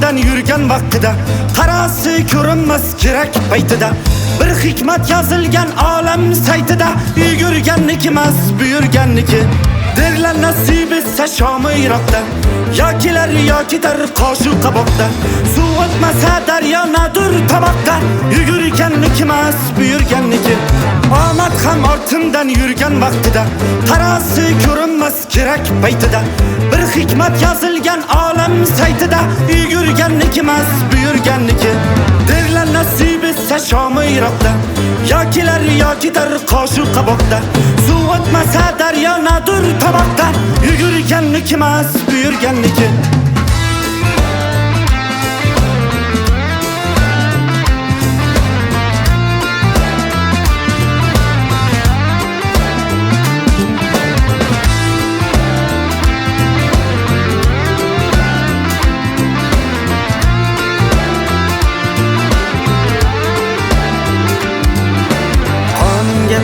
ortimdan yurgan vaqtida, qarasi ko'rinmas kerak paytida, bir hikmat yozilgan olam saytida, yugurganniki emas buyurganniki. Derlar nasib etsa shomi Iroqda, yokilar yokidir qoshu qaboqda, suv o'tmasa daryo nadur tomoqda, yugurganniki emas buyurganniki. Omad ham ortimdan yurgan vaqtida, qarasi ko'rinmas kerak paytida, bir hikmat yozilgan olam saytida, yugurganniki emas buyurganniki. Derlar nasib etsa shomi Iroqda, yokilar yokidir qoshu qaboqda, suv o'tmasa daryo nadur tomoqda, yugurganniki emas buyurganniki.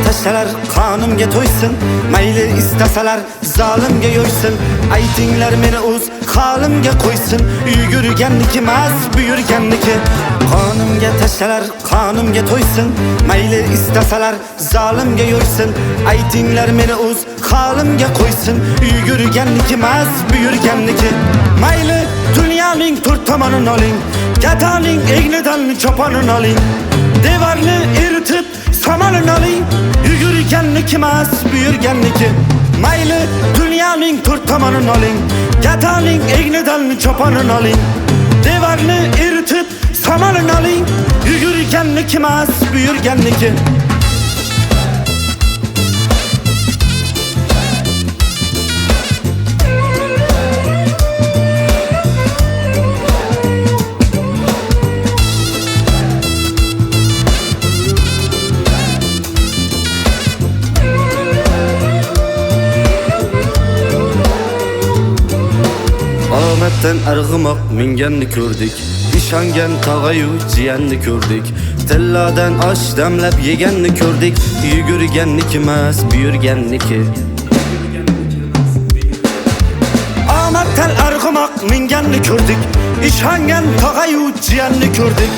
Tashlar qonimga to'ysin, mayli istasalar zolimga yo'ysin. Aytinglar meni o'z holimga qo'ysin, yugurganniki emas buyurganniki. Qonimga tashlar qonimga to'ysin, mayli istasalar zolimga yo'ysin. Aytinglar meni o'z holimga qo'ysin, yugurganniki emas buyurganniki. Mayli dunyoning to'rt tomonini oling, gatoning egnidan choponini oling, devorni eritib samalini oling, yugurganniki emas buyurganniki. Mayli dunyoning to'rt tomonini oling, gatoning egnidan choponini oling, devorni eritib samalini oling, yugurganniki emas buyurganniki. Omaddan arg'umoq minganni ko'rdik, ishongan tog'ayu jiyanni ko'rdik, tilladan osh damlab yeganni ko'rdik, yugurganniki emas buyurganniki. Omaddan arg'umoq minganni ko'rdik, ishongan tog'ayu jiyanni ko'rdik,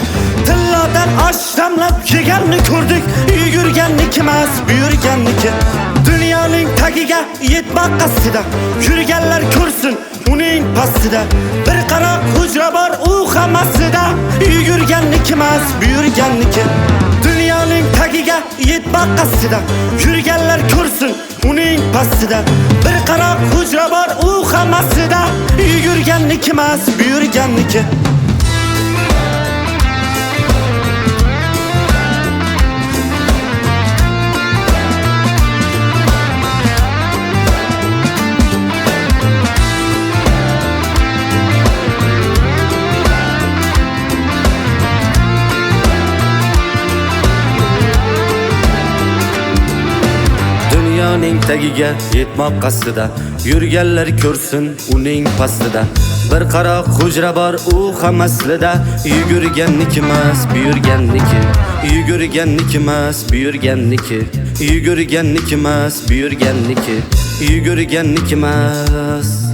tilladan osh damlab yeganni ko'rdik, yugurganniki emas buyurganniki. Dunyoning tagiga yetmoq qasdida, yurganlar ko'rsin uning pastida, bir qaroq hujra bor u hammasida, yugurganniki emas buyurganniki. Dunyoning tagiga yetmoq qasdida, yurganlar ko'rsin uning pastida, bir qaroq hujra bor u hammasida, yugurganniki emas buyurganniki. Dunyoning tagiga yetmoq qasdida, yurganlar ko'rsin uning pastida, bir qaroq hujra bor u hammaslida, yugurganniki emas buyurganniki. Yugurganniki emas buyurganniki. Yugurganniki emas buyurganniki. Yugurganniki emas